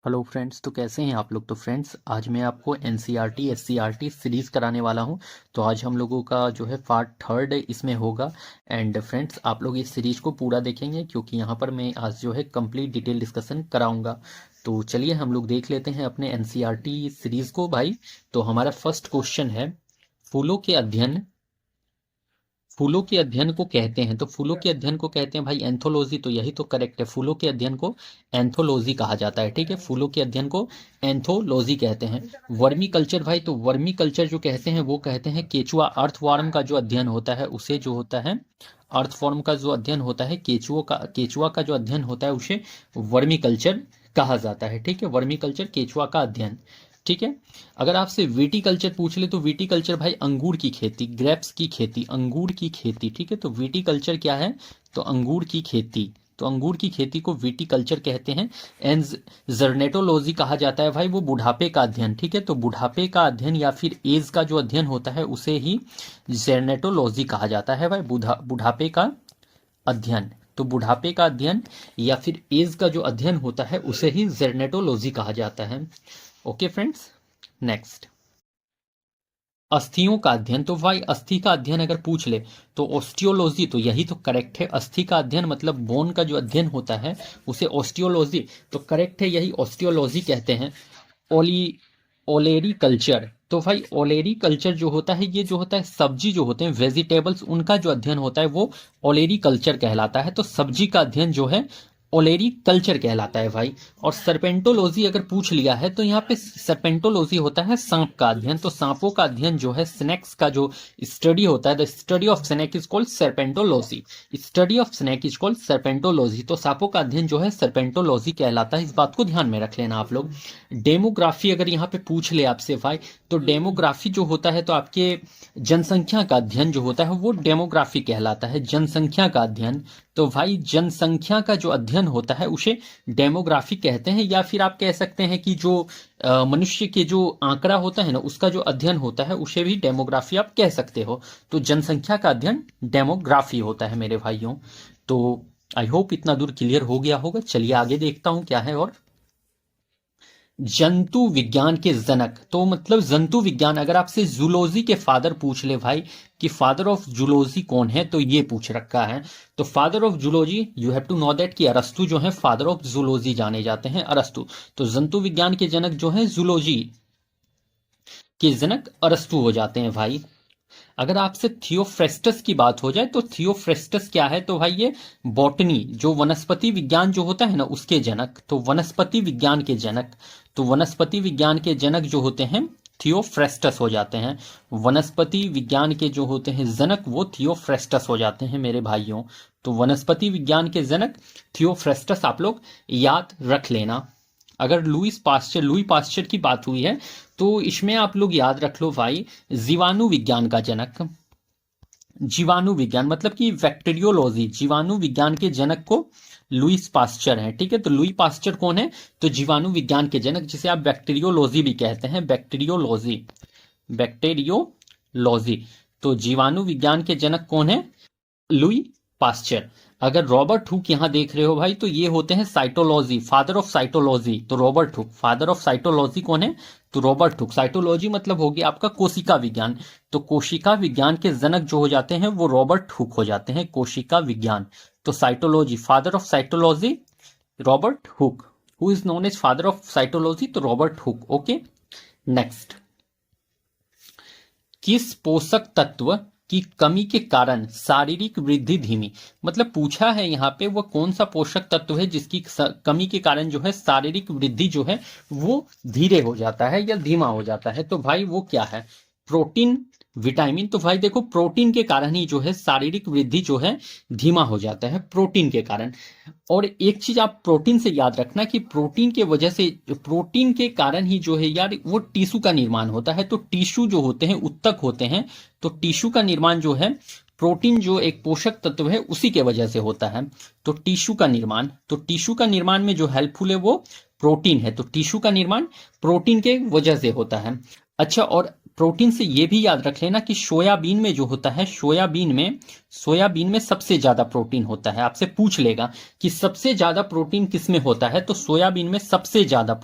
Hello friends, तो कैसे हैं आप लोग। तो फ्रेंड्स, आज मैं आपको एनसीईआरटी एससीईआरटी सीरीज़ कराने वाला हूं। तो आज हम लोगों का जो है पार्ट थर्ड इसमें होगा। एंड फ्रेंड्स, आप लोग इस सीरीज़ को पूरा देखेंगे क्योंकि यहाँ पर मैं आज जो है कंप्लीट डिटेल डिस्कशन कराऊंगा। तो चलिए हम लोग देख लेते हैं अपने एनसीईआरटी सीरीज़ को भाई। तो हमारा फर्स्ट क्वेश्चन है, फूलों के अध्ययन फूलों के अध्ययन को कहते हैं। तो फूलों के अध्ययन को कहते हैं भाई एंथोलॉजी। तो यही तो करेक्ट है, फूलों के अध्ययन को एंथोलॉजी कहा जाता है। ठीक है, फूलों के अध्ययन को एंथोलॉजी कहते हैं। वर्मी कल्चर भाई, तो वर्मी कल्चर जो कहते हैं वो कहते हैं केचुआ अर्थवॉर्म का जो अध्ययन होता है उसे जो होता है अर्थवॉर्म का जो अध्ययन होता है केचुआ का जो अध्ययन होता है उसे वर्मी कल्चर कहा जाता है। ठीक है, वर्मी कल्चर केचुआ का अध्ययन। ठीक है, अगर आपसे विटीकल्चर पूछ ले तो विटीकल्चर भाई अंगूर की खेती, ग्रेप्स की खेती, अंगूर की खेती। ठीक है, तो विटीकल्चर क्या है, तो अंगूर की खेती। तो अंगूर की खेती को विटीकल्चर कहते हैं। एंड जर्नेटोलॉजी कहा जाता है भाई वो बुढ़ापे का अध्ययन। ठीक है, तो बुढ़ापे का अध्ययन या फिर एज का जो अध्ययन होता है उसे ही जर्नेटोलॉजी कहा जाता है भाई, बुढ़ापे का अध्ययन। तो बुढ़ापे का अध्ययन या फिर एज का जो अध्ययन होता है उसे ही जर्नेटोलॉजी कहा जाता है। ओके फ्रेंड्स, नेक्स्ट, अस्थियों का अध्ययन। तो भाई अस्थि का अध्ययन अगर पूछ ले तो ऑस्टियोलॉजी। तो यही तो करेक्ट है, अस्थि का अध्ययन मतलब बोन का जो अध्ययन होता है उसे ऑस्टियोलॉजी। तो करेक्ट है, यही ऑस्टियोलॉजी कहते हैं। ओली ओलेरी कल्चर। तो भाई ओलेरी कल्चर जो होता है, ये जो होता है सब्जी जो होते हैं वेजिटेबल्स, उनका जो अध्ययन होता है वो ओलेरी कल्चर कहलाता है। तो सब्जी का अध्ययन जो है ओलेरी कल्चर कहलाता है भाई। और सर्पेंटोलॉजी अगर पूछ लिया है तो यहाँ पे सर्पेंटोलॉजी होता है सांप का अध्ययन। तो सांपों का अध्ययन जो है स्नेक्स का जो स्टडी होता है, the study of snake is called serpentology. Study of snake is called serpentology. तो सांपों का अध्ययन जो है सर्पेंटोलॉजी कहलाता है। इस बात को ध्यान में रख लेना आप लोग। डेमोग्राफी अगर यहाँ पे पूछ ले आपसे भाई, तो डेमोग्राफी जो होता है तो आपके जनसंख्या का अध्ययन जो होता है वो डेमोग्राफी कहलाता है, जनसंख्या का अध्ययन। तो भाई जनसंख्या का जो अध्ययन होता है उसे डेमोग्राफी कहते हैं। या फिर आप कह सकते हैं कि जो मनुष्य के जो आंकड़ा होता है ना उसका जो अध्ययन होता है उसे भी डेमोग्राफी आप कह सकते हो। तो जनसंख्या का अध्ययन डेमोग्राफी होता है मेरे भाइयों। तो आई होप इतना दूर क्लियर हो गया होगा। चलिए आगे देखता हूं क्या है। और जंतु विज्ञान के जनक, तो मतलब जंतु विज्ञान, अगर आपसे जूलॉजी के फादर पूछ ले भाई कि फादर ऑफ जूलॉजी कौन है, तो ये पूछ रखा है। तो father of zoology you have to know that कि अरस्तु जो है फादर ऑफ जूलॉजी जाने जाते हैं, अरस्तु। तो जंतु विज्ञान के जनक जो है जूलॉजी के जनक अरस्तु हो जाते हैं भाई। अगर आपसे थियोफ्रेस्टस की बात हो जाए तो थियोफ्रेस्टस क्या है, तो भाई ये बॉटनी जो वनस्पति विज्ञान जो होता है ना उसके जनक। तो वनस्पति विज्ञान के जनक, तो वनस्पति विज्ञान के जनक जो होते हैं थियोफ्रेस्टस हो जाते हैं। वनस्पति विज्ञान के जो होते हैं जनक वो थियोफ्रेस्टस हो जाते हैं मेरे भाइयों। तो वनस्पति विज्ञान के जनक थियोफ्रेस्टस आप लोग याद रख लेना। अगर लुई पास्चर की बात हुई है तो इसमें आप लोग याद रख लो भाई जीवाणु विज्ञान का जनक। जीवाणु विज्ञान मतलब कि बैक्टीरियोलॉजी, जीवाणु विज्ञान के जनक को लुईस पास्चर है। ठीक है, तो लुई पास्चर कौन है, तो जीवाणु विज्ञान के जनक, जिसे आप बैक्टीरियोलॉजी भी कहते हैं, बैक्टीरियोलॉजी, बैक्टीरियोलॉजी। तो जीवाणु विज्ञान के जनक कौन है, लुई पास्चर। अगर रॉबर्ट हुक यहां देख रहे हो भाई तो ये होते हैं साइटोलॉजी, फादर ऑफ साइटोलॉजी। तो Robert hook father of cytology कौन है, तो रॉबर्ट हुक। साइटोलॉजी मतलब हो गया आपका कोशिका विज्ञान। तो कोशिका विज्ञान के जनक जो हो जाते हैं वो रॉबर्ट हुक हो जाते हैं, कोशिका विज्ञान। तो cytology, father of cytology Robert Hooke. Who is known as father of cytology, तो रॉबर्ट हुक। ओके, नेक्स्ट, किस पोषक तत्व की कमी के कारण शारीरिक वृद्धि धीमी, मतलब पूछा है यहाँ पे वो कौन सा पोषक तत्व है जिसकी कमी के कारण जो है शारीरिक वृद्धि जो है वो धीरे हो जाता है या धीमा हो जाता है। तो भाई वो क्या है, प्रोटीन, विटामिन। तो भाई देखो प्रोटीन के कारण ही जो है शारीरिक वृद्धि जो है धीमा हो जाता है, प्रोटीन के कारण। और एक चीज आप प्रोटीन से याद रखना कि प्रोटीन के वजह से, प्रोटीन के कारण ही जो है यार वो टिश्यू का निर्माण होता है। तो टिश्यू जो होते हैं उत्तक होते हैं, तो टिश्यू का निर्माण जो है प्रोटीन जो एक पोषक तत्व है उसी के वजह से होता है। तो टिश्यू का निर्माण, तो टिश्यू का निर्माण में जो हेल्पफुल है वो प्रोटीन है। तो टिश्यू का निर्माण प्रोटीन के वजह से होता है। अच्छा, और प्रोटीन से ये भी याद रख लेना कि सोयाबीन में जो होता है, सोयाबीन में सबसे ज्यादा प्रोटीन होता है। आपसे पूछ लेगा कि सबसे ज्यादा प्रोटीन किस में होता है, तो सोयाबीन में सबसे ज्यादा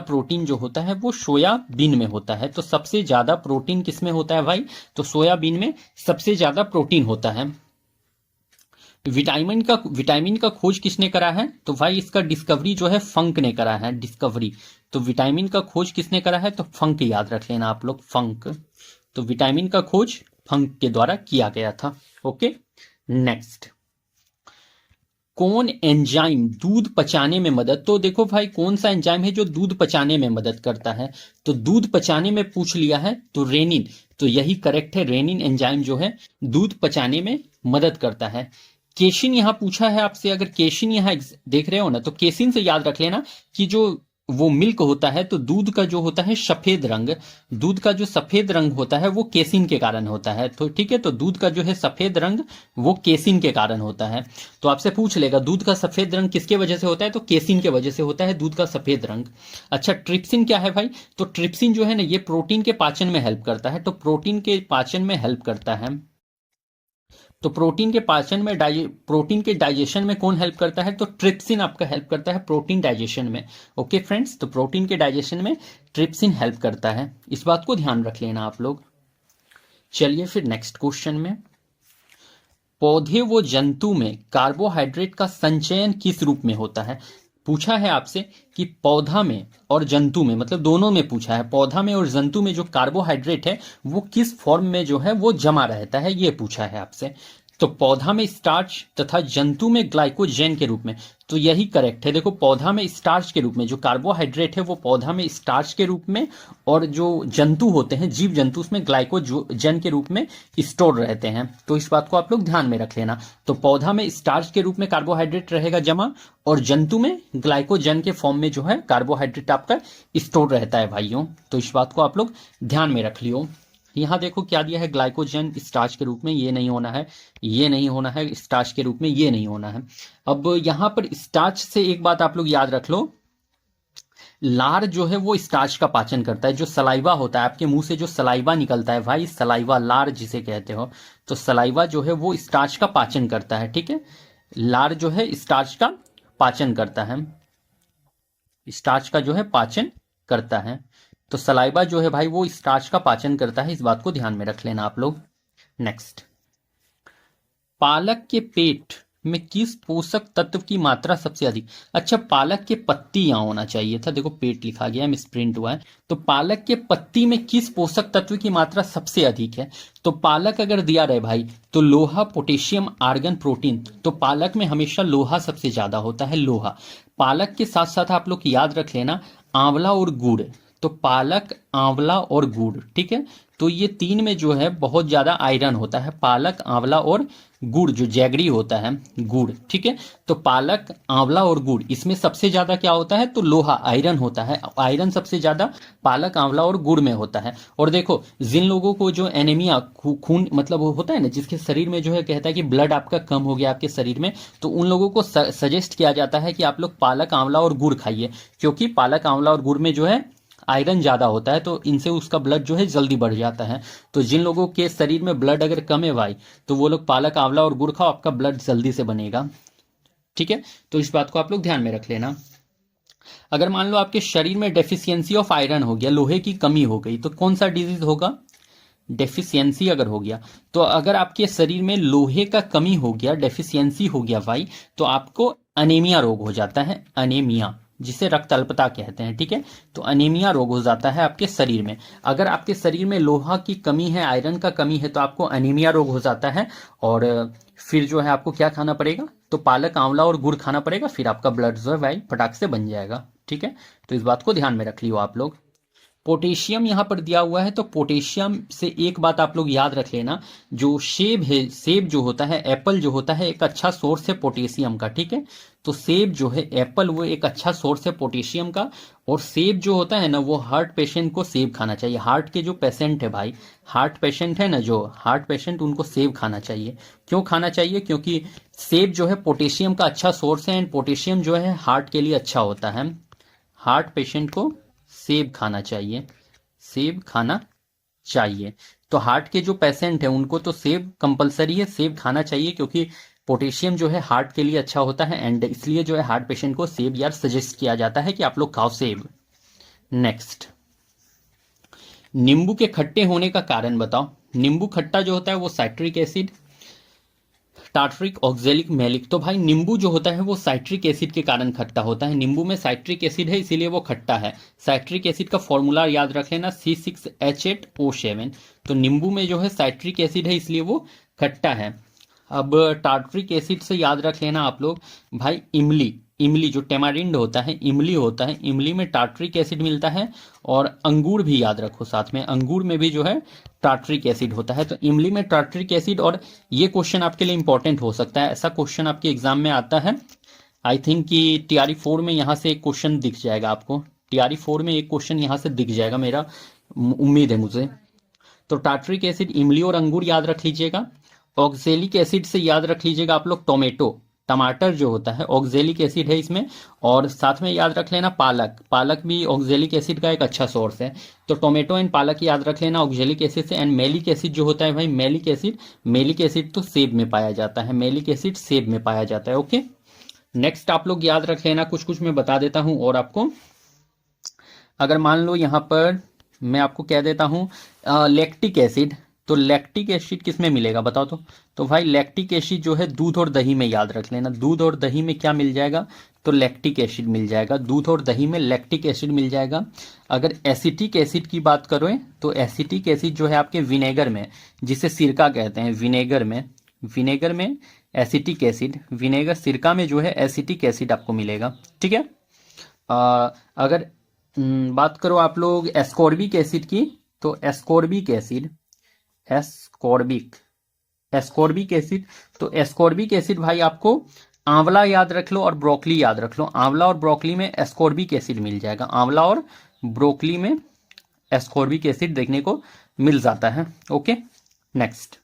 प्रोटीन जो होता है वो सोयाबीन में होता है। तो सबसे ज्यादा प्रोटीन किस में होता है भाई, तो सोयाबीन में सबसे ज्यादा प्रोटीन होता है। विटामिन का खोज किसने करा है, तो भाई इसका डिस्कवरी जो है फंक ने करा है, डिस्कवरी। तो विटामिन का खोज किसने करा है, तो फंक याद रख लेना आप लोग, फंक। तो विटामिन का खोज फंक के द्वारा किया गया था। ओके, नेक्स्ट, कौन एंजाइम दूध पचाने में मदद, तो देखो भाई कौन सा एंजाइम है जो दूध पचाने में मदद करता है, तो दूध पचाने में पूछ लिया है तो रेनिन, तो यही करेक्ट है, रेनिन एंजाइम जो है दूध पचाने में मदद करता है। केशिन यहां पूछा है आपसे, अगर केशिन यहां देख रहे हो ना, तो केसिन से याद रख लेना कि जो वो मिल्क होता है, तो दूध का जो होता है सफेद रंग, दूध का जो सफेद रंग होता है वो केसिन के कारण होता है। तो ठीक है, तो दूध का जो है सफेद रंग वो केसिन के कारण होता है। तो आपसे पूछ लेगा दूध का सफेद रंग किसके वजह से होता है, तो केसिन के वजह से होता है दूध का सफेद रंग। अच्छा, ट्रिप्सिन क्या है भाई, तो ट्रिप्सिन जो है ना ये प्रोटीन के पाचन में हेल्प करता है, तो प्रोटीन के पाचन में हेल्प करता है। तो प्रोटीन के डाइजेशन में कौन हेल्प करता है, तो ट्रिप्सिन आपका हेल्प करता है प्रोटीन डाइजेशन में। ओके फ्रेंड्स, तो प्रोटीन के डाइजेशन में ट्रिप्सिन हेल्प करता है, इस बात को ध्यान रख लेना आप लोग। चलिए फिर नेक्स्ट क्वेश्चन में, पौधे व जंतु में कार्बोहाइड्रेट का संचयन किस रूप में होता है। पूछा है आपसे कि पौधा में और जंतु में, मतलब दोनों में पूछा है, पौधा में और जंतु में जो कार्बोहाइड्रेट है वो किस फॉर्म में जो है वो जमा रहता है, ये पूछा है आपसे। तो पौधा में स्टार्च तथा जंतु में ग्लाइकोजेन के रूप में, तो यही करेक्ट है। देखो पौधा में स्टार्च के रूप में, जो कार्बोहाइड्रेट है वो पौधा में स्टार्च के रूप में, और जो जंतु होते हैं जीव जंतु उसमें ग्लाइकोजन के रूप में स्टोर रहते हैं। तो इस बात को आप लोग ध्यान में रख लेना। तो पौधा में स्टार्च के रूप में कार्बोहाइड्रेट रहेगा जमा, और जंतु में ग्लाइकोजन के फॉर्म में जो है कार्बोहाइड्रेट आपका स्टोर रहता है भाइयों। तो इस बात को आप लोग ध्यान में रख लियो। यहां देखो क्या दिया है, ग्लाइकोजन स्टार्च के रूप में, ये नहीं होना है, ये नहीं होना है, स्टार्च के रूप में ये नहीं होना है। अब यहां पर स्टार्च से एक बात आप लोग याद रख लो, लार जो है वो स्टार्च का पाचन करता है। जो सलाइवा होता है आपके मुंह से, जो सलाइवा निकलता है भाई, सलाइवा, लार जिसे कहते हो, तो सलाइवा जो है वो स्टार्च का पाचन करता है। ठीक है, लार जो है स्टार्च का पाचन करता है, स्टार्च का जो है पाचन करता है। तो सलाइवा जो है भाई वो स्टार्च का पाचन करता है, इस बात को ध्यान में रख लेना आप लोग। नेक्स्ट, पालक के पेट में किस पोषक तत्व की मात्रा सबसे अधिक। अच्छा, पालक के पत्ती यहां होना चाहिए था, देखो पेट लिखा गया है, मिसप्रिंट हुआ है। तो पालक के पत्ती में किस पोषक तत्व की मात्रा सबसे अधिक है, तो पालक अगर दिया रहे भाई तो लोहा, पोटेशियम, आर्गन, प्रोटीन, तो पालक में हमेशा लोहा सबसे ज्यादा होता है, लोहा। पालक के साथ साथ आप लोग याद रख लेना आंवला और गुड़, तो पालक, आंवला और गुड़, ठीक है, तो ये तीन में जो है बहुत ज्यादा आयरन होता है, पालक, आंवला और गुड़, जो जैगरी होता है गुड़, ठीक है। तो पालक, आंवला और गुड़, इसमें सबसे ज्यादा क्या होता है, तो लोहा, आयरन होता है, आयरन सबसे ज्यादा पालक, आंवला और गुड़ में होता है। और देखो जिन लोगों को जो एनीमिया, खून मतलब होता है ना, जिसके शरीर में जो है कहता है कि ब्लड आपका कम हो गया आपके शरीर में, तो उन लोगों को सजेस्ट किया जाता है कि आप लोग पालक, आंवला और गुड़ खाइए, क्योंकि पालक, आंवला और गुड़ में जो है आयरन ज्यादा होता है, तो इनसे उसका ब्लड जो है जल्दी बढ़ जाता है। तो जिन लोगों के शरीर में ब्लड अगर कम है भाई, तो वो लोग पालक, आंवला और गुड़ खाओ, आपका ब्लड जल्दी से बनेगा। ठीक है, तो इस बात को आप लोग ध्यान में रख लेना। अगर मान लो आपके शरीर में डेफिशिएंसी ऑफ आयरन हो गया, लोहे की कमी हो गई, तो कौन सा डिजीज होगा, डेफिशिएंसी अगर हो गया, तो अगर आपके शरीर में लोहे का कमी हो गया, डेफिशिएंसी हो गया भाई, तो आपको अनीमिया रोग हो जाता है, अनीमिया, जिसे रक्त अल्पता कहते हैं। ठीक है, तो अनीमिया रोग हो जाता है आपके शरीर में। अगर आपके शरीर में लोहा की कमी है, आयरन का कमी है, तो आपको अनीमिया रोग हो जाता है, और फिर जो है आपको क्या खाना पड़ेगा, तो पालक, आंवला और गुड़ खाना पड़ेगा, फिर आपका ब्लड जो है भाई फटाक से बन जाएगा। ठीक है, तो इस बात को ध्यान में रख लियो आप लोग। पोटेशियम यहां पर दिया हुआ है, तो पोटेशियम से एक बात आप लोग याद रख लेना, जो सेब है, सेब जो होता है, एप्पल जो होता है, एक अच्छा सोर्स है पोटेशियम का। ठीक है, तो सेब जो है, एप्पल, वो एक अच्छा सोर्स है पोटेशियम का। और सेब जो होता है ना, वो हार्ट पेशेंट को सेब खाना चाहिए, हार्ट के जो पेशेंट है भाई, हार्ट पेशेंट है ना, जो हार्ट पेशेंट, उनको सेब खाना चाहिए। क्यों खाना चाहिए, क्योंकि सेब जो है पोटेशियम का अच्छा सोर्स है, एंड पोटेशियम जो है हार्ट के लिए अच्छा होता है, हार्ट पेशेंट को सेब खाना चाहिए। सेब खाना चाहिए। तो हार्ट के जो पेशेंट हैं उनको तो सेब कंपलसरी है, सेब खाना चाहिए, क्योंकि पोटेशियम जो है हार्ट के लिए अच्छा होता है, एंड इसलिए जो है हार्ट पेशेंट को सेब यार सजेस्ट किया जाता है कि आप लोग खाओ सेब। नेक्स्ट, नींबू के खट्टे होने का कारण बताओ। नींबू खट्टा जो होता है वो citric acid, tartaric, oxalic, malic. तो भाई नींबू जो होता है वो साइट्रिक एसिड के कारण खट्टा होता है। नींबू में साइट्रिक एसिड है इसीलिए वो खट्टा है। साइट्रिक एसिड का फॉर्मूला याद रख लेना, C6H8O7। तो नींबू में जो है साइट्रिक एसिड है इसलिए वो खट्टा है। अब टार्टरिक एसिड से याद रख लेना आप लोग भाई, इमली, इमली जो टेमारिंड होता है, इमली होता है, इमली में टार्टरिक एसिड मिलता है। और अंगूर भी याद रखो साथ में, अंगूर में भी जो है टार्टरिक एसिड होता है। तो इमली में टार्टरिक एसिड, और ये क्वेश्चन आपके लिए इंपॉर्टेंट हो सकता है, ऐसा क्वेश्चन आपके एग्जाम में आता है। आई थिंक कि TRE 4 में यहाँ से एक क्वेश्चन दिख जाएगा आपको, TRE 4 में एक क्वेश्चन यहाँ से दिख जाएगा, मेरा उम्मीद है मुझे। तो टार्टरिक एसिड, इमली और अंगूर याद रख लीजिएगा। ऑक्जेलिक एसिड से याद रख लीजिएगा आप लोग टोमेटो, टमाटर जो होता है ऑक्जेलिक एसिड है इसमें। और साथ में याद रख लेना पालक, पालक भी ऑक्जेलिक एसिड का एक अच्छा सोर्स है। तो टोमेटो एंड पालक याद रख लेना ऑक्जेलिक एसिड से। एंड मेलिक एसिड जो होता है भाई, मेलिक एसिड, मेलिक एसिड तो सेब में पाया जाता है, मेलिक एसिड सेब में पाया जाता है। ओके, नेक्स्ट आप लोग याद रख लेना, कुछ कुछ मैं बता देता हूं और आपको। अगर मान लो यहां पर मैं आपको कह देता हूं लैक्टिक एसिड, तो लैक्टिक एसिड किस में मिलेगा बताओ तो भाई लैक्टिक एसिड जो है दूध और दही में, याद रख लेना दूध और दही में क्या मिल जाएगा, तो लैक्टिक एसिड मिल जाएगा, दूध और दही में लैक्टिक एसिड मिल जाएगा। अगर एसिटिक एसिड की बात करें तो एसिटिक एसिड जो है आपके विनेगर में, जिसे सिरका कहते हैं, विनेगर में, विनेगर में एसिटिक एसिड, विनेगर सिरका में जो है एसिटिक एसिड आपको मिलेगा। ठीक है, अगर बात करो आप लोग एस्कॉर्बिक एसिड की, तो ascorbic acid, ascorbic, ascorbic acid, तो एस्कॉर्बिक एसिड भाई आपको आंवला याद रख लो और ब्रोकली याद रख लो, आंवला और ब्रोकली में एस्कॉर्बिक एसिड मिल जाएगा, आंवला और ब्रोकली में एस्कॉर्बिक एसिड देखने को मिल जाता है। ओके, नेक्स्ट,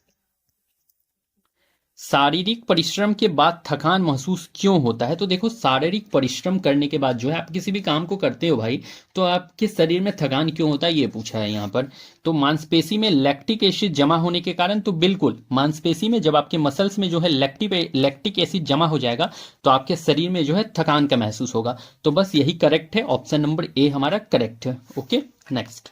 शारीरिक परिश्रम के बाद थकान महसूस क्यों होता है। तो देखो, शारीरिक परिश्रम करने के बाद जो है आप किसी भी काम को करते हो भाई, तो आपके शरीर में थकान क्यों होता है ये पूछा है यहाँ पर। तो मांसपेशी में लैक्टिक एसिड जमा होने के कारण, तो बिल्कुल मांसपेशी में जब आपके मसल्स में जो है लैक्टिक एसिड जमा हो जाएगा तो आपके शरीर में जो है थकान का महसूस होगा। तो बस यही करेक्ट है, ऑप्शन नंबर ए हमारा करेक्ट है। ओके, नेक्स्ट,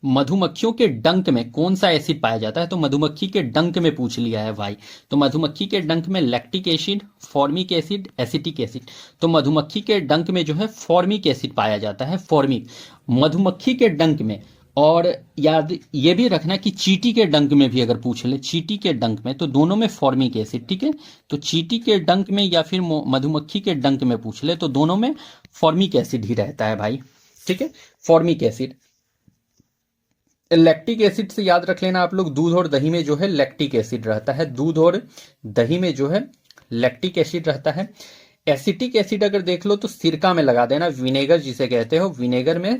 मधुमक्खियों के डंक में कौन सा एसिड पाया जाता है। तो मधुमक्खी के डंक में पूछ लिया है भाई, तो मधुमक्खी के डंक में lactic acid, formic acid, acetic acid. तो मधुमक्खी के डंक में जो है फॉर्मिक एसिड पाया जाता है, फॉर्मिक, मधुमक्खी के डंक में। और याद ये भी रखना कि चींटी के डंक में भी अगर पूछ ले, चींटी के डंक में, तो दोनों में फॉर्मिक एसिड। ठीक है, तो चींटी के डंक में या फिर मधुमक्खी के डंक में पूछ ले तो दोनों में फॉर्मिक एसिड ही रहता है भाई। ठीक है, फॉर्मिक एसिड। लैक्टिक एसिड से याद रख लेना आप लोग, दूध और दही में जो है लैक्टिक एसिड रहता है, दूध और दही में जो है लैक्टिक एसिड रहता है। एसिटिक एसिड अगर देख लो तो सिरका में लगा देना, विनेगर जिसे कहते हो, विनेगर में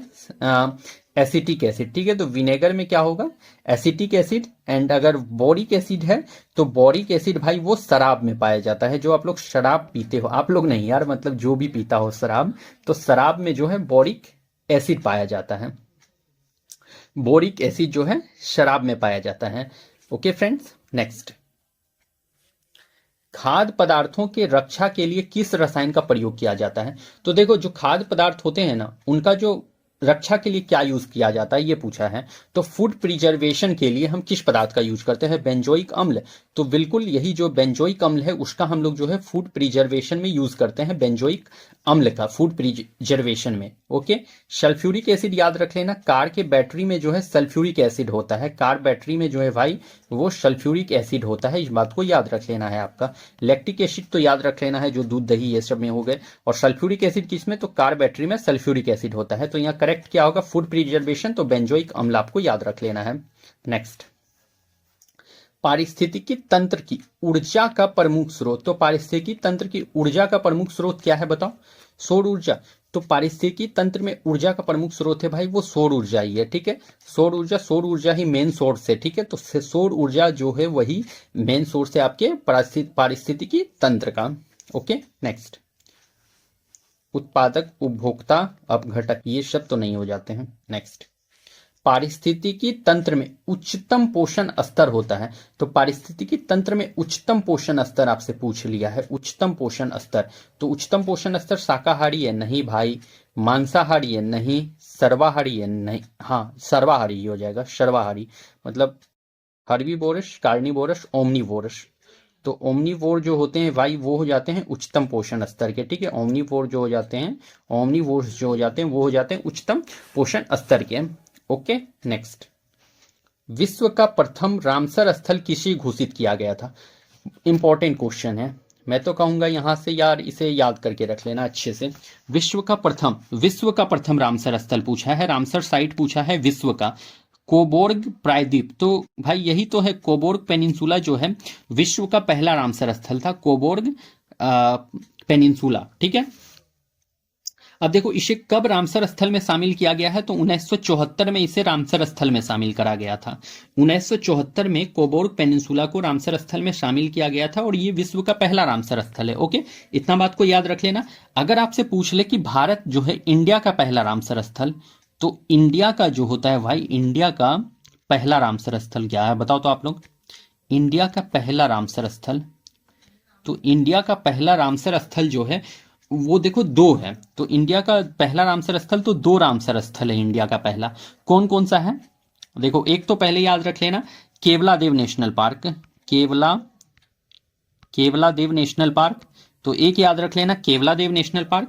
एसिटिक एसिड। ठीक है, तो विनेगर में क्या होगा, एसिटिक एसिड। एंड अगर बोरिक एसिड है तो बोरिक एसिड भाई वो शराब में पाया जाता है, जो आप लोग शराब पीते हो, आप लोग नहीं यार, मतलब जो भी पीता हो शराब, तो शराब में जो है बोरिक एसिड पाया जाता है, बोरिक एसिड जो है शराब में पाया जाता है। ओके फ्रेंड्स, नेक्स्ट, खाद्य पदार्थों के रक्षा के लिए किस रसायन का प्रयोग किया जाता है। तो देखो, जो खाद्य पदार्थ होते हैं ना, उनका जो रक्षा के लिए क्या यूज किया जाता है ये पूछा है। तो फूड प्रिजर्वेशन के लिए हम किस पदार्थ का यूज करते हैं, बेंजोइक अम्ल। तो बिल्कुल यही जो बेंजोइक अम्ल है उसका हम लोग जो है फूड प्रिजर्वेशन में यूज करते हैं, बेंजोइक अम्ल का फूड प्रिजर्वेशन में। ओके, सल्फ्यूरिक एसिड याद रख लेना, कार के बैटरी में जो है सल्फ्यूरिक एसिड होता है, कार बैटरी में जो है भाई वो सल्फ्यूरिक एसिड होता है, इस बात को याद रख लेना है आपका। लैक्टिक एसिड तो याद रख लेना है, जो दूध दही ये सब में हो गए। और सल्फ्यूरिक एसिड किसमें, तो कार बैटरी में सल्फ्यूरिक एसिड होता है। तो यहाँ करेक्ट क्या होगा, फूड प्रिजर्वेशन, तो बेंजोइक अम्ल आपको याद रख लेना है। नेक्स्ट, पारिस्थितिकी तंत्र की ऊर्जा का प्रमुख स्रोत। तो पारिस्थितिकी तंत्र की ऊर्जा का प्रमुख स्रोत क्या है बताओ, सौर ऊर्जा। तो पारिस्थितिकी तंत्र में ऊर्जा का प्रमुख स्रोत है भाई वो सौर ऊर्जा ही है। ठीक है, सौर ऊर्जा, सौर ऊर्जा ही मेन सोर्स है। ठीक है, तो सौर ऊर्जा जो है वही मेन सोर्स है आपके पारिस्थितिकी तंत्र का। ओके, नेक्स्ट, उत्पादक, उपभोक्ता, अपघटक, ये शब्द तो नहीं हो जाते हैं। नेक्स्ट, पारिस्थितिकी तंत्र में उच्चतम पोषण स्तर होता है। तो पारिस्थितिकी तंत्र में उच्चतम पोषण स्तर आपसे पूछ लिया है, उच्चतम पोषण स्तर। तो उच्चतम पोषण स्तर शाकाहारी है? नहीं भाई। मांसाहारी है? नहीं। सर्वाहारी है? नहीं। हाँ, सर्वाहारी ही हो जाएगा, सर्वाहारी मतलब हर्बीवोरस, कार्निवोरस, ओमनीवोरस। तो ओमनीवोर जो होते हैं भाई वो हो जाते हैं उच्चतम पोषण स्तर के, ठीक है। ओमनीवोर जो हो जाते हैं, ओमनीवोर्स जो हो जाते हैं वो हो जाते हैं उच्चतम पोषण स्तर के। Okay, next. विश्व का प्रथम रामसर स्थल किसे घोषित किया गया था? इंपॉर्टेंट क्वेश्चन है। मैं तो कहूंगा यहां से यार इसे याद करके रख लेना अच्छे से। विश्व का प्रथम रामसर स्थल पूछा है, रामसर साइट पूछा है विश्व का। कोबोर्ग प्रायद्वीप, तो भाई यही तो है, कोबोर्ग पेनिनसुला जो है विश्व का पहला रामसर स्थल था, कोबोर्ग पेनिनसुला, ठीक है। अब देखो इसे कब रामसर स्थल में शामिल किया गया है? तो 1974 में इसे रामसर स्थल में शामिल करा गया था। 1974 में कोबोर्ग पेनिनसुला को रामसर स्थल में शामिल किया गया था और ये विश्व का पहला रामसर स्थल है। ओके, इतना बात को याद रख लेना। अगर आपसे पूछ ले कि भारत जो है इंडिया का पहला रामसर स्थल, तो इंडिया का जो होता है भाई, इंडिया का पहला रामसर स्थल क्या है बताओ तो आप लोग। इंडिया का पहला रामसर स्थल, तो इंडिया का पहला रामसर स्थल जो है वो देखो दो है। तो इंडिया का पहला रामसर स्थल तो दो रामसर स्थल है इंडिया का पहला। कौन कौन सा है? देखो एक तो पहले याद रख लेना, Keoladeo national park, Keoladeo national park. तो एक याद रख लेना केवलादेव नेशनल पार्क,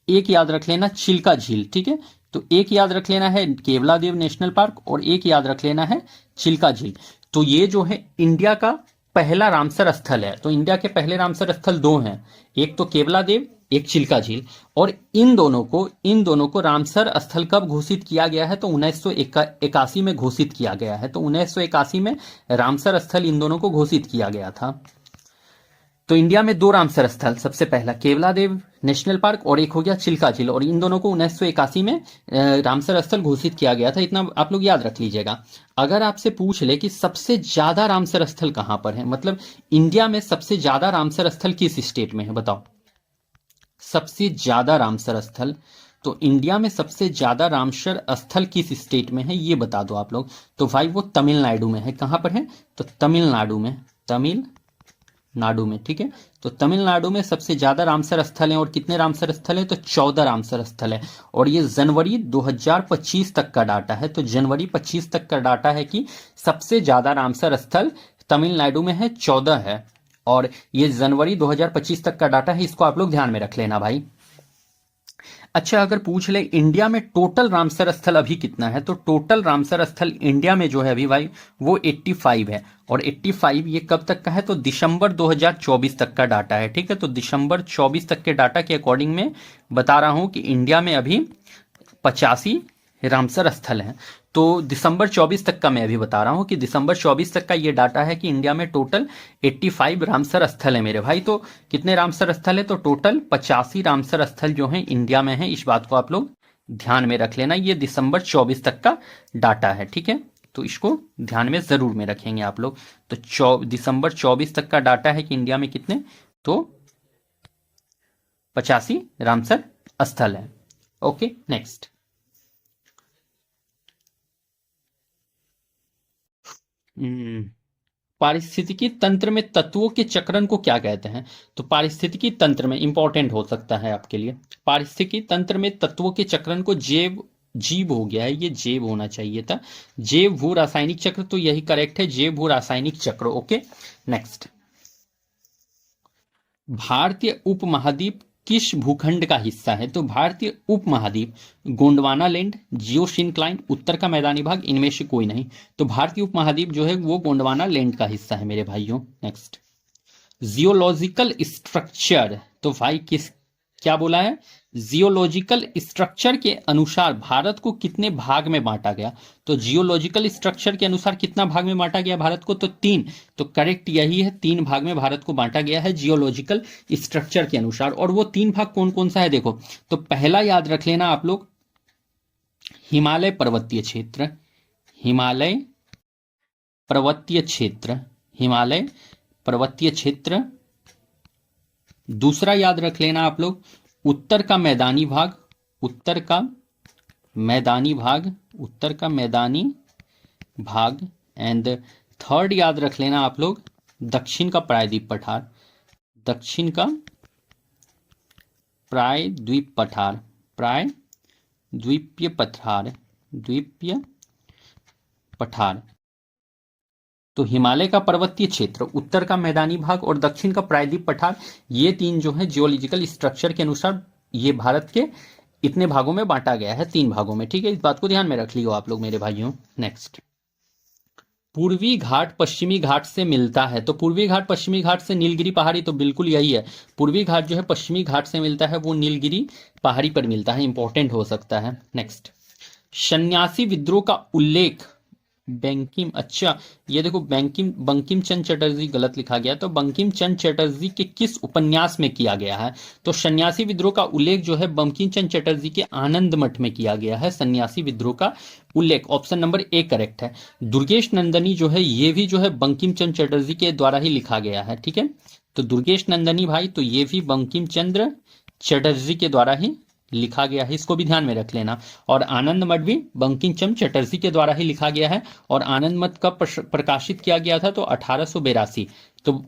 एक याद रख लेना चिल्का झील, ठीक है। तो एक याद रख लेना है केवलादेव नेशनल पार्क और एक याद रख लेना है चिल्का झील। तो ये जो है इंडिया का पहला रामसर स्थल है। तो इंडिया के पहले रामसर स्थल दो हैं, एक तो केवलादेव, एक चिल्का झील। और इन दोनों को रामसर स्थल कब घोषित किया गया है? तो 1981 में घोषित किया गया है। तो 1981 में रामसर स्थल इन दोनों को घोषित किया गया था। तो इंडिया में दो रामसर स्थल, सबसे पहला केवलादेव नेशनल पार्क और एक हो गया चिल्का झील, और इन दोनों को 1981 में रामसर स्थल घोषित किया गया था। इतना आप लोग याद रख लीजिएगा। अगर आपसे पूछ ले कि सबसे ज्यादा रामसर स्थल कहां पर है, मतलब इंडिया में सबसे ज्यादा रामसर स्थल किस स्टेट में है बताओ। सबसे ज्यादा रामसर स्थल, तो इंडिया में सबसे ज्यादा रामसर स्थल किस स्टेट में है ये बता दो आप लोग। तो भाई वो तमिलनाडु में है। कहां पर है? तो तमिलनाडु में, ठीक है। तो तमिलनाडु में सबसे ज्यादा रामसर स्थल है। और कितने रामसर स्थल है? तो 14 रामसर स्थल है। और ये जनवरी 2025 तक का डाटा है। तो जनवरी 25 तक का डाटा है कि सबसे ज्यादा रामसर स्थल तमिलनाडु में है, 14 है। और ये जनवरी 2025 तक का डाटा है, इसको आप लोग ध्यान में रख लेना भाई। अच्छा, अगर पूछ ले इंडिया में टोटल रामसर स्थल अभी कितना है, तो टोटल रामसर स्थल इंडिया में जो है अभी भाई वो 85 है। और 85 ये कब तक का है? तो दिसंबर 2024 तक का डाटा है, ठीक है। तो दिसंबर 24 तक के डाटा के अकॉर्डिंग में बता रहा हूं कि इंडिया में अभी 85 रामसर स्थल हैं। तो दिसंबर 24 तक का मैं अभी बता रहा हूं कि दिसंबर 24 तक का ये डाटा है कि इंडिया में टोटल 85 रामसर स्थल है मेरे भाई। तो कितने रामसर स्थल है? तो टोटल 85 रामसर स्थल जो है इंडिया में है। इस बात को आप लोग ध्यान में रख लेना। ये दिसंबर 24 तक का डाटा है, ठीक है। तो इसको ध्यान में जरूर में रखेंगे आप लोग। तो दिसंबर 24 तक का डाटा है कि इंडिया में कितने, तो 85 रामसर स्थल है। Okay, next. पारिस्थितिकी तंत्र में तत्वों के चक्रण को क्या कहते हैं? तो पारिस्थितिकी तंत्र में इंपॉर्टेंट हो सकता है आपके लिए, पारिस्थितिकी तंत्र में तत्वों के चक्रण को जीव हो गया है, ये जैव होना चाहिए था, जैव भू रासायनिक चक्र। तो यही करेक्ट है, जैव भू रासायनिक चक्र। Okay, next. भारतीय उपमहाद्वीप किस भूखंड का हिस्सा है? तो भारतीय उपमहाद्वीप गोंडवाना लैंड, जियोसिंक्लाइन, उत्तर का मैदानी भाग, इनमें से कोई नहीं। तो भारतीय उपमहाद्वीप जो है वो गोंडवाना लैंड का हिस्सा है मेरे भाइयों। नेक्स्ट, जियोलॉजिकल स्ट्रक्चर, तो भाई क्या बोला है? जियोलॉजिकल स्ट्रक्चर के अनुसार भारत को कितने भाग में बांटा गया? तो जियोलॉजिकल स्ट्रक्चर के अनुसार कितना भाग में बांटा गया भारत को? तो 3। तो करेक्ट यही है, 3 भाग में भारत को बांटा गया है जियोलॉजिकल स्ट्रक्चर के अनुसार। और वो 3 भाग कौन कौन सा है देखो। तो पहला याद रख लेना आप लोग, हिमालय पर्वतीय क्षेत्र, हिमालय पर्वतीय क्षेत्र, हिमालय पर्वतीय क्षेत्र। दूसरा याद रख लेना आप लोग, उत्तर का मैदानी भाग, उत्तर का मैदानी भाग, उत्तर का मैदानी भाग। एंड थर्ड याद रख लेना आप लोग, दक्षिण का प्रायद्वीप पठार, दक्षिण का प्रायद्वीप पठार, प्रायद्वीपीय पठार, द्वीपीय पठार। तो हिमालय का पर्वतीय क्षेत्र, उत्तर का मैदानी भाग और दक्षिण का प्रायद्वीप पठार, ये तीन जो है जियोलॉजिकल स्ट्रक्चर के अनुसार ये भारत के इतने भागों में बांटा गया है, 3 भागों में। ठीक है, इस बात को ध्यान में रख लियो आप लोग मेरे भाइयों। नेक्स्ट, पूर्वी घाट पश्चिमी घाट से मिलता है। तो पूर्वी घाट पश्चिमी घाट से नीलगिरी पहाड़ी, तो बिल्कुल यही है। पूर्वी घाट जो है पश्चिमी घाट से मिलता है, वो नीलगिरी पहाड़ी पर मिलता है, इंपॉर्टेंट हो सकता है। नेक्स्ट, सन्यासी विद्रोह का उल्लेख बंकिम, अच्छा ये देखो बंकिम चंद्र चटर्जी गलत लिखा गया, तो बंकिम चंद्र चटर्जी के किस उपन्यास में किया गया है? तो सन्यासी विद्रोह का उल्लेख जो है बंकिम चंद्र चटर्जी के आनंद मठ में किया गया है, सन्यासी विद्रोह का उल्लेख। ऑप्शन नंबर ए करेक्ट है। दुर्गेश नंदनी जो है ये भी जो है बंकिम चंद्र चटर्जी के द्वारा ही लिखा गया है। ठीक है, तो दुर्गेश नंदनी भाई, तो ये भी बंकिम चंद्र चटर्जी के द्वारा ही लिखा गया है, इसको भी ध्यान में रख लेना। और आनंद मठ भी बंकिम चंद्र चटर्जी के द्वारा ही लिखा गया है। और आनंद मठ कब प्रकाशित किया गया था? तो 1882। तो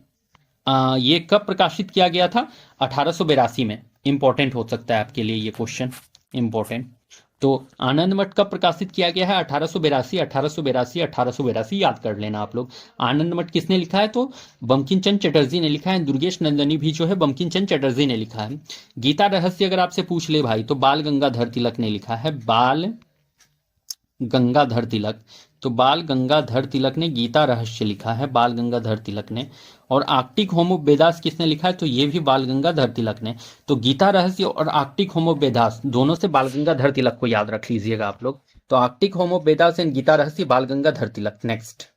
ये कब प्रकाशित किया गया था? 1882 में। इंपॉर्टेंट हो सकता है आपके लिए ये क्वेश्चन, इंपॉर्टेंट। तो आनंद मठ कब प्रकाशित किया गया है? 1882, 1882, 1882 याद कर लेना आप लोग। आनंद मठ किसने लिखा है? तो बंकिम चंद्र चटर्जी ने लिखा है। दुर्गेश नंदनी भी जो है बंकिम चंद्र चटर्जी ने लिखा है। गीता रहस्य अगर आपसे पूछ ले भाई, तो बाल गंगाधर तिलक ने लिखा है, बाल गंगाधर तिलक। तो बाल गंगाधर तिलक ने गीता रहस्य लिखा है, बाल गंगाधर तिलक ने। और आर्कटिक होमो वेदास किसने लिखा है? तो ये भी बाल गंगाधर तिलक ने। तो गीता रहस्य और आर्कटिक होमो वेदास दोनों से बाल गंगाधर तिलक को याद रख लीजिएगा आप लोग। तो Arctic home Vedas and Gita Rahasya, Bal Gangadhar Tilak. Next,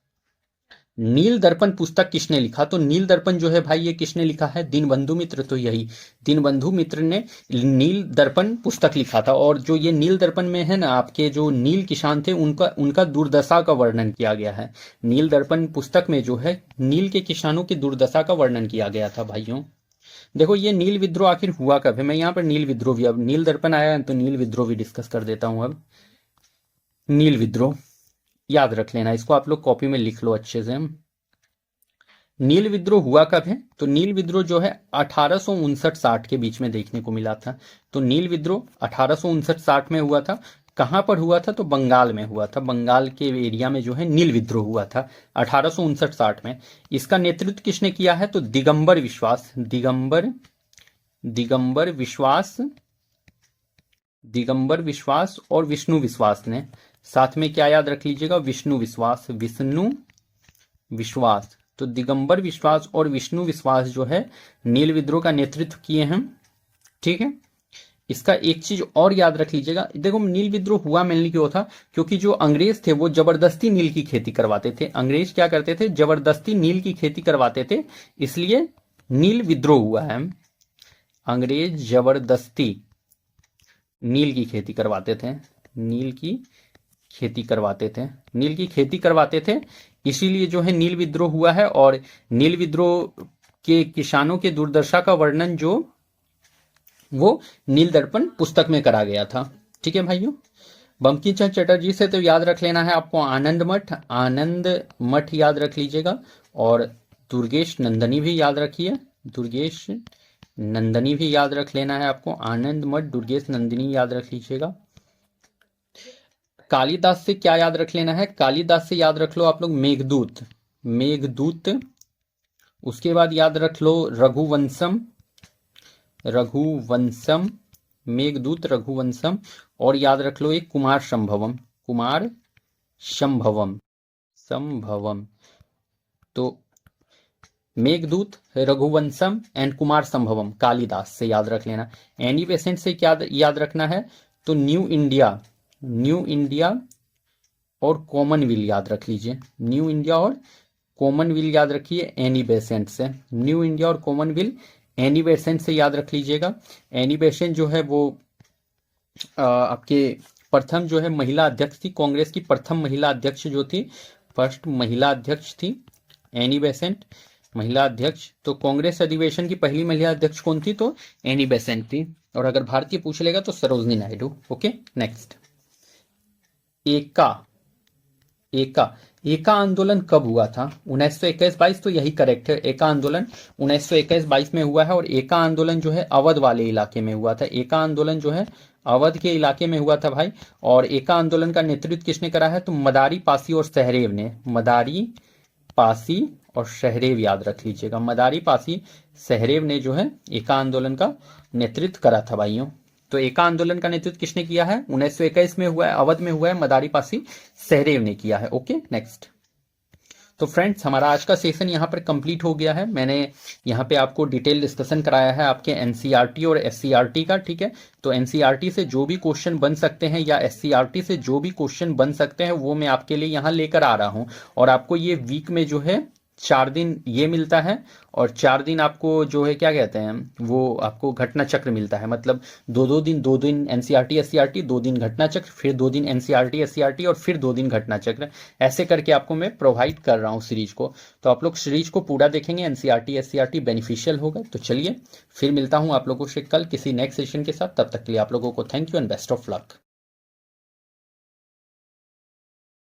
नील दर्पण पुस्तक किसने लिखा? तो नील दर्पण जो है भाई ये किसने लिखा है? दीनबंधु मित्र। तो यही दीनबंधु मित्र ने नील दर्पण पुस्तक लिखा था। और जो ये नील दर्पण में है ना, आपके जो नील किसान थे उनका दुर्दशा का वर्णन किया गया है। नील दर्पण पुस्तक में जो है नील के किसानों की दुर्दशा का वर्णन किया गया था भाइयों। देखो ये नील विद्रोह आखिर हुआ कब है? मैं यहाँ पर नील विद्रोह भी, अब नील दर्पण आया है तो नील विद्रोह भी डिस्कस कर देता हूँ। अब नील विद्रोह याद रख लेना, इसको आप लोग कॉपी में लिख लो अच्छे से। नील विद्रोह हुआ कब है? तो नील विद्रोह जो है 1859-60 के बीच में देखने को मिला था। तो नील विद्रोह 1859-60 में हुआ था। कहां पर हुआ था? तो बंगाल में हुआ था। बंगाल के एरिया में जो है नील विद्रोह हुआ था 1859-60 में। इसका नेतृत्व किसने किया है? तो दिगंबर विश्वास, दिगंबर विश्वास, दिगंबर विश्वास और विष्णु विश्वास ने। साथ में क्या याद रख लीजिएगा? विष्णु विश्वास, विष्णु विश्वास। तो दिगंबर विश्वास और विष्णु विश्वास जो है नील विद्रोह का नेतृत्व किए हैं। ठीक है, इसका एक चीज और याद रख लीजिएगा। देखो नील विद्रोह हुआ मेनली क्यों था? क्योंकि जो अंग्रेज थे वो जबरदस्ती नील की खेती करवाते थे। अंग्रेज क्या करते थे? जबरदस्ती नील की खेती करवाते थे, इसलिए नील विद्रोह हुआ है। अंग्रेज जबरदस्ती नील की खेती करवाते थे, नील की खेती करवाते थे, नील की खेती करवाते थे, इसीलिए जो है नील विद्रोह हुआ है। और नील विद्रोह के किसानों के दुर्दशा का वर्णन जो वो नील दर्पण पुस्तक में करा गया था। ठीक है भाइयों, बंकिम चंद्र चटर्जी से तो याद रख लेना है आपको आनंद मठ, आनंद मठ याद रख लीजिएगा। और दुर्गेश नंदनी भी याद रखिए, दुर्गेश नंदनी भी याद रख लेना है आपको। आनंद मठ, दुर्गेश नंदनी याद रख लीजिएगा। कालिदास से क्या याद रख लेना है? कालिदास से याद रख लो आप लोग मेघदूत, मेघदूत। उसके बाद याद रख लो रघुवंशम, रघुवंशम, मेघदूत, रघुवंशम। और याद रख लो एक कुमार संभवम, कुमार संभवम, संभवम। तो मेघदूत, रघुवंशम एंड कुमार संभवम कालिदास से याद रख लेना। एनी बेसेंट से क्या याद रखना है? तो न्यू इंडिया, न्यू इंडिया और कॉमनवेल्थ याद रख लीजिए। न्यू इंडिया और कॉमनवेल्थ याद रखिए एनी बेसेंट से। न्यू इंडिया और कॉमनवेल्थ एनी बेसेंट से याद रख लीजिएगा। एनी बेसेंट जो है वो आपके प्रथम जो है महिला अध्यक्ष थी, कांग्रेस की प्रथम महिला अध्यक्ष जो थी, फर्स्ट महिला अध्यक्ष थी एनी बेसेंट, महिला अध्यक्ष। तो कांग्रेस अधिवेशन की पहली महिला अध्यक्ष कौन थी? तो एनी बेसेंट थी। और अगर भारतीय पूछ लेगा तो सरोजनी नायडू। ओके, नेक्स्ट, एका एका एका आंदोलन कब हुआ था? 1921-22, तो यही करेक्ट है। एका आंदोलन 1921-22 में हुआ है और एका आंदोलन जो है अवध वाले इलाके में हुआ था। एका आंदोलन जो है अवध के इलाके में हुआ था भाई। और एका आंदोलन का नेतृत्व किसने करा है? तो मदारी पासी और सहदेव ने। मदारी पासी और सहदेव, याद रख लीजिएगा, मदारी पासी सहदेव ने जो है एका आंदोलन का नेतृत्व करा था भाइयों। तो एका आंदोलन का नेतृत्व किसने किया है? 1921 में हुआ है, अवध में हुआ है, मदारी पासी सहदेव ने किया है। Okay, next. तो फ्रेंड्स, हमारा आज का सेशन यहाँ पर कंप्लीट हो गया है। मैंने यहाँ पे आपको डिटेल डिस्कशन कराया है आपके एनसीईआरटी और एससीईआरटी का, ठीक है। तो एनसीईआरटी से जो भी क्वेश्चन बन सकते हैं या एससीईआरटी से जो भी क्वेश्चन बन सकते हैं वो मैं आपके लिए यहाँ लेकर आ रहा हूँ। और आपको ये वीक में जो है 4 दिन ये मिलता है और 4 दिन आपको जो है क्या कहते हैं, वो आपको घटना चक्र मिलता है। मतलब 2 दिन एनसीईआरटी एससीईआरटी, 2 दिन घटना चक्र, फिर 2 दिन एनसीईआरटी एससीईआरटी और फिर 2 दिन घटना चक्र। ऐसे करके आपको मैं प्रोवाइड कर रहा हूँ सीरीज को। तो आप लोग सीरीज को पूरा देखेंगे, एनसीईआरटी एससीईआरटी बेनिफिशियल होगा। तो चलिए फिर मिलता हूँ आप लोगों से कल किसी नेक्स्ट सेशन के साथ। तब तक के लिए आप लोगों को thank you and best of luck.